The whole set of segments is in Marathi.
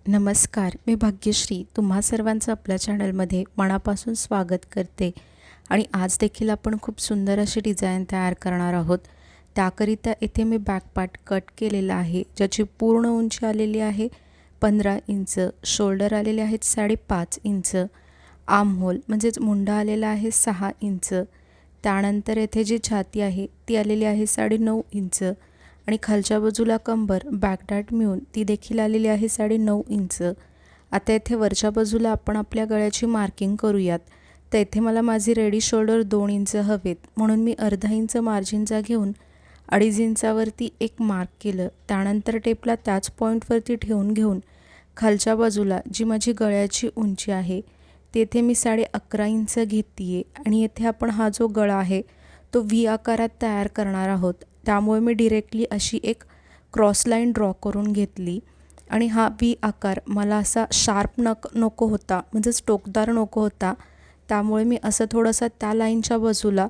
नमस्कार, मी भाग्यश्री तुम्हा सर्वांचं आपल्या चॅनलमध्ये मनापासून स्वागत करते आणि आज देखील आपण खूप सुंदर अशी डिझाईन तयार करणार आहोत। त्याकरिता इथे मी बॅक पार्ट कट केलेला आहे, ज्याची पूर्ण उंची आलेली आहे 15 इंच, शोल्डर आलेले आहेत 5.5 इंच, आर्म होल म्हणजेच मुंडा आलेला आहे 6 इंच, त्यानंतर येथे जी छाती आहे ती आलेली आहे 9.5 इंच आणि खालच्या बाजूला कंबर बॅकडार्ट मिळून ती देखील आलेली आहे 9.5 इंच। आता इथे वरच्या बाजूला आपण आपल्या गळ्याची मार्किंग करूयात। तर इथे मला माझी रेडी शोल्डर 2 इंच हवेत, म्हणून मी अर्धा इंच मार्जिनचा घेऊन 2.5 इंचावरती एक मार्क केलं। त्यानंतर टेपला त्याच पॉईंटवरती ठेवून घेऊन खालच्या बाजूला जी माझी गळ्याची उंची आहे तेथे मी 11.5 इंच घेते आणि येथे आपण हा जो गळा आहे तो व्ही आकारात तयार करणार आहोत। त्यामुळे मी डायरेक्टली अशी एक क्रॉस लाईन ड्रॉ करून घेतली आणि हा व्ही आकार मला असा शार्प नको होता, म्हणजेच टोकदार नको होता। त्यामुळे मी असं थोडासा त्या लाईनच्या बाजूला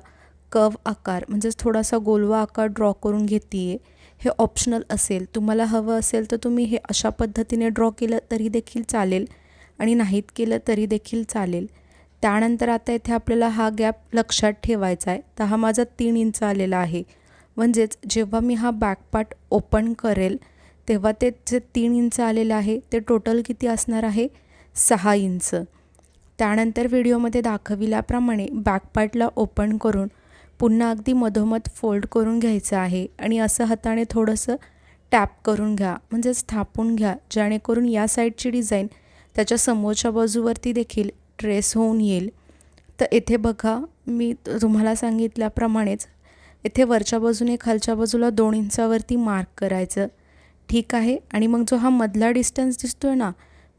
कर्व आकार म्हणजेच थोडासा गोलवा आकार ड्रॉ करून घेते। हे ऑप्शनल असेल, तुम्हाला हवं असेल तर तुम्ही हे अशा पद्धतीने ड्रॉ केलं तरी देखील चालेल आणि नाहीत केलं तरी देखील चालेल। त्यानंतर आता इथे आपल्याला हा गॅप लक्षात ठेवायचा आहे। तर हा माझा 3 इंच आलेला आहे, म्हणजेच जेव्हा मी हा बॅक पार्ट ओपन करेल तेव्हा ते जे 3 इंच आलेलं आहे ते टोटल किती असणार आहे 6 इंच। त्यानंतर व्हिडिओमध्ये दाखविल्याप्रमाणे बॅक पार्टला ओपन करून पुन्हा अगदी मधोमध फोल्ड करून घ्यायचं आहे आणि असं हाताने थोडंसं टॅप करून घ्या, म्हणजेच थापून घ्या, जेणेकरून या साईडची डिझाईन त्याच्या समोरच्या बाजूवरती देखील ट्रेस होऊन येईल। तर इथे बघा, मी तुम्हाला सांगितल्याप्रमाणेच इथे वरच्या बाजूने खालच्या बाजूला 2 इंचावरती मार्क करायचं, ठीक आहे। आणि मग जो हा मधला डिस्टन्स दिसतोय ना,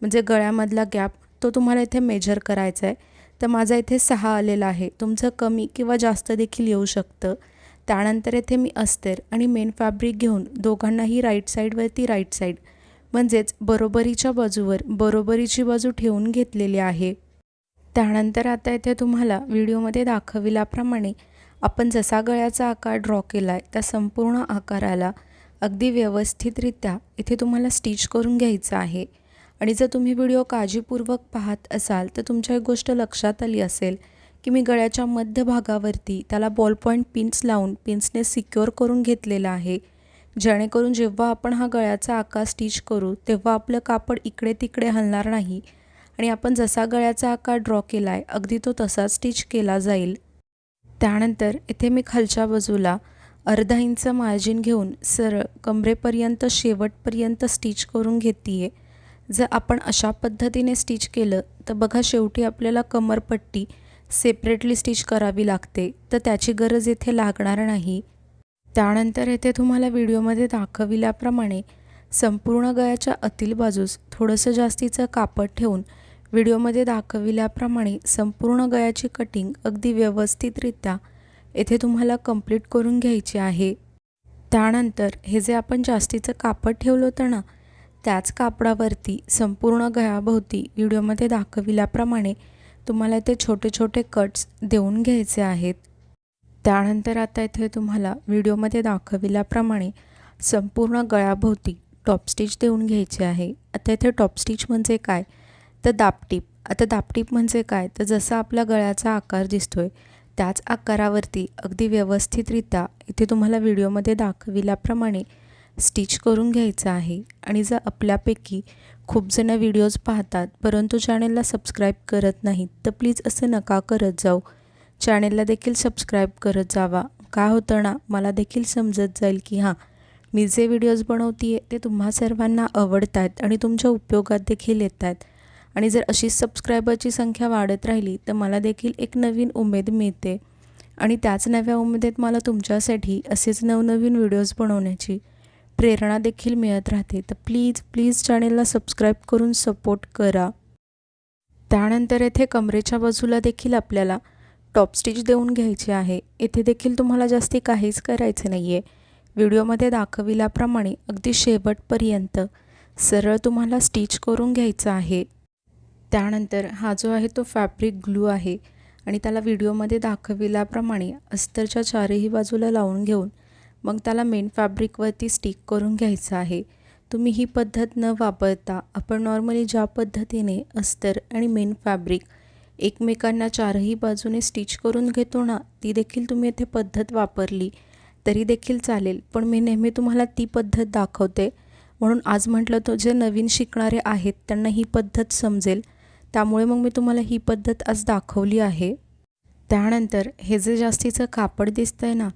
म्हणजे गळ्यामधला गॅप, तो तुम्हाला इथे मेजर करायचा आहे। तर माझा इथे 6 आलेला आहे, तुमचं कमी किंवा जास्त देखील येऊ शकतं। त्यानंतर इथे मी अस्तर आणि मेन फॅब्रिक घेऊन दोघांनाही राईट साईडवरती राईट साईड म्हणजेच बरोबरीच्या बाजूवर बरोबरीची बाजू ठेवून घेतलेली आहे। त्यानंतर आता इथे तुम्हाला व्हिडिओमध्ये दाखविल्याप्रमाणे आपण जसा गळ्याचा आकार ड्रॉ केला आहे त्या संपूर्ण आकाराला अगदी व्यवस्थितरित्या इथे तुम्हाला स्टिच करून घ्यायचं आहे। आणि जर तुम्ही व्हिडिओ काळजीपूर्वक पाहत असाल तर तुमच्या एक गोष्ट लक्षात आली असेल की मी गळ्याच्या मध्यभागावरती त्याला बॉल पॉईंट पिन्स लावून पिन्सने सिक्युअर करून घेतलेला आहे, जेणेकरून जेव्हा आपण हा गळ्याचा आकार स्टिच करू तेव्हा आपलं कापड इकडे तिकडे हलणार नाही आणि आपण जसा गळ्याचा आकार ड्रॉ केला आहे अगदी तो तसा स्टिच केला जाईल। त्यानंतर इथे मी खालच्या बाजूला अर्धा इंच मार्जिन घेऊन सरळ कमरेपर्यंत शेवटपर्यंत स्टिच करून घेते। जर आपण अशा पद्धतीने स्टिच केलं तर बघा शेवटी आपल्याला कमरपट्टी सेपरेटली स्टिच करावी लागते, तर त्याची गरज इथे लागणार नाही। त्यानंतर इथे तुम्हाला व्हिडिओमध्ये दाखविल्याप्रमाणे संपूर्ण गळ्याच्या आतील बाजूस थोडंसं जास्तीचं कापड ठेवून व्हिडिओमध्ये दाखविल्याप्रमाणे संपूर्ण गळ्याची कटिंग अगदी व्यवस्थितरित्या येथे तुम्हाला कंप्लीट करून घ्यायची आहे। त्यानंतर हे जे आपण जास्तीचं कापड ठेवलं होतं ना, त्याच कापडावरती संपूर्ण गळ्याभोवती व्हिडिओमध्ये दाखविल्याप्रमाणे तुम्हाला इथे छोटे छोटे कट्स देऊन घ्यायचे आहेत। त्यानंतर आता इथे तुम्हाला व्हिडिओमध्ये दाखविल्याप्रमाणे संपूर्ण गळ्याभोवती टॉप स्टिच देऊन घ्यायचे आहे। आता इथे टॉप स्टिच म्हणजे काय तर दाबटीप। आता दाबटीप म्हणजे काय तर जसा आपला गळ्याचा आकार दिसतोय त्याच आकारावरती अगदी व्यवस्थितरित्या इथे तुम्हाला व्हिडिओमध्ये दाखविल्याप्रमाणे स्टिच करून घ्यायचं आहे। आणि जर आपल्यापैकी खूप जण व्हिडिओज पाहतात परंतु चॅनेलला सबस्क्राईब करत नाहीत तर प्लीज असं नका करत जाऊ, चॅनेलला देखील सबस्क्राईब करत जावा। काय होतं ना, मला देखील समजत जाईल की हां, मी जे व्हिडिओज बनवते ते तुम्हा सर्वांना आवडत आहेत आणि तुमच्या उपयोगात देखील येत आहेत। आणि जर अशी सबस्क्रायबरची संख्या वाढत राहिली तर मला देखील एक नवीन उमेद मिळते आणि त्याच नव्या उमेदीत मला तुमच्यासाठी असेच नवनवीन व्हिडिओज बनवण्याची प्रेरणा देखील मिळत राहते। तर प्लीज चॅनेलला सबस्क्राईब करून सपोर्ट करा। त्यानंतर येथे कमरेच्या बाजूला देखील आपल्याला टॉप स्टिच देऊन घ्यायचे आहे। येथे देखील तुम्हाला जास्ती काहीच करायचं नाही आहे, व्हिडिओमध्ये दाखविल्याप्रमाणे अगदी शेवटपर्यंत सरळ तुम्हाला स्टिच करून घ्यायचं आहे। त्यानंतर हा जो आहे तो फॅब्रिक ग्लू आहे आणि त्याला व्हिडिओमध्ये दाखविल्याप्रमाणे अस्तरच्या चारही बाजूला लावून घेऊन मग त्याला मेन फॅब्रिकवरती स्टिक करून घ्यायचं आहे। तुम्ही ही पद्धत न वापरता आपण नॉर्मली ज्या पद्धतीने अस्तर आणि मेन फॅब्रिक एकमेकांना चारही बाजूने स्टिच करून घेतो ना, ती देखील तुम्ही इथे पद्धत वापरली तरी देखील चालेल. पण मी नेहमी तुम्हाला ती पद्धत दाखवते, म्हणून आज म्हटलं तर जे नवीन शिकणारे आहेत त्यांना ही पद्धत समजेल, त्यामुळे मग मी तुम्हाला ही पद्धत आज दाखवली आहे. त्यानंतर हे जे जास्तीचं कापड दिसतंय ना,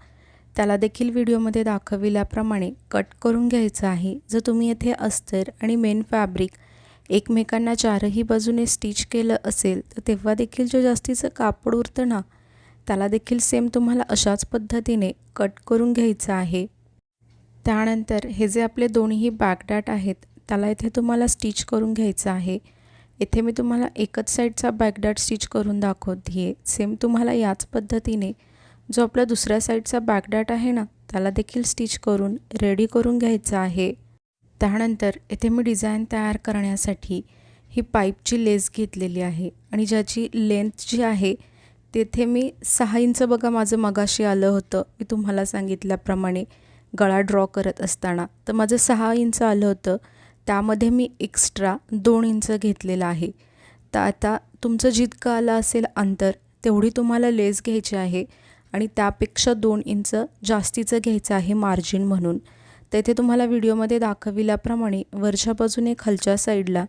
त्याला देखील व्हिडिओमध्ये दाखविल्याप्रमाणे कट करून घ्यायचं आहे. जर तुम्ही येथे अस्तर आणि मेन फॅब्रिक एकमेकांना चारही बाजूने स्टिच केलं असेल तर तेव्हा देखील जे जास्तीचं कापड उरतं ना, त्याला देखील सेम तुम्हाला अशाच पद्धतीने कट करून घ्यायचं आहे. त्यानंतर हे जे आपले दोन्ही बॅकडॅट आहेत त्याला इथे तुम्हाला स्टिच करून घ्यायचं आहे. इथे मी तुम्हाला एकच साईडचा बॅकडॅट स्टिच करून दाखवते आहे. सेम तुम्हाला याच पद्धतीने जो आपला दुसऱ्या साईडचा बॅकडॅट आहे ना, त्याला देखील स्टिच करून रेडी करून घ्यायचं आहे. त्यानंतर इथे मी डिझाईन तयार करण्यासाठी ही पाईपची लेस घेतलेली आहे आणि ज्याची लेंथ जी आहे तेथे मी 6 इंच बघा माझं मगाशी आलं होतं, मी तुम्हाला सांगितल्याप्रमाणे गळा ड्रॉ करत असताना तर माझं 6 इंच आलं होतं. त्यामध्ये मी एक्स्ट्रा 2 इंच घेतलेलं आहे. तर आता तुमचं जितकं आलं असेल अंतर तेवढी तुम्हाला लेस घ्यायची आहे आणि त्यापेक्षा 2 इंच जास्तीचं घ्यायचं आहे मार्जिन म्हणून. तर इथे तुम्हाला व्हिडिओमध्ये दाखविल्याप्रमाणे वरच्या बाजूने खालच्या साईडला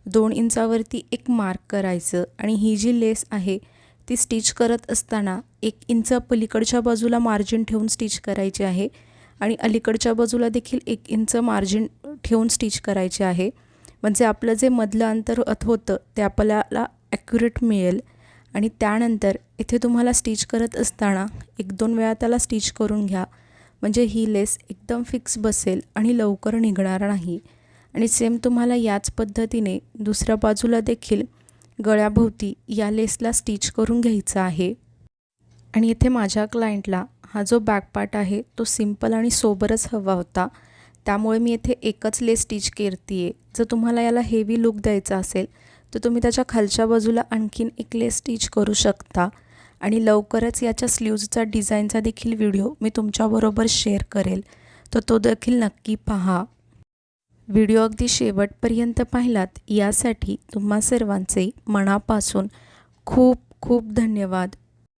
2 इंचावरती एक मार्क करायचं आणि ही जी लेस आहे ती स्टिच करत असताना 1 इंच पलीकडच्या बाजूला मार्जिन ठेवून स्टिच करायची आहे आणि अलीकडच्या बाजूला देखील 1 इंच मार्जिन ठेवून स्टिच करायचे आहे. म्हणजे आपलं जे मधलं अंतर होतं ते आपल्याला ॲक्युरेट मिळेल. आणि त्यानंतर इथे तुम्हाला स्टिच करत असताना 1-2 वेळा त्याला स्टिच करून घ्या, म्हणजे ही लेस एकदम फिक्स बसेल आणि लवकर निघणार नाही. आणि सेम तुम्हाला याच पद्धतीने दुसऱ्या बाजूला देखील गळ्याभोवती या लेसला स्टिच करून घ्यायचं आहे. आणि इथे माझ्या क्लायंटला हा जो बॅक पार्ट आहे तो सिंपल आणि सोबरच हवा होता, त्यामुळे मी इथे एकच लेस स्टिच करते आहे. जर तुम्हाला याला हेवी लुक द्यायचा असेल तर तुम्ही त्याच्या खालच्या बाजूला आणखीन एक लेस स्टिच करू शकता. आणि लवकरच याच्या स्लीव्जचा डिझाईनचा देखील व्हिडिओ मी तुमच्याबरोबर शेअर करेल, तर तो देखील नक्की पहा. व्हिडिओ अगदी शेवटपर्यंत पाहिलात यासाठी तुम्हा सर्वांचे मनापासून खूप खूप धन्यवाद.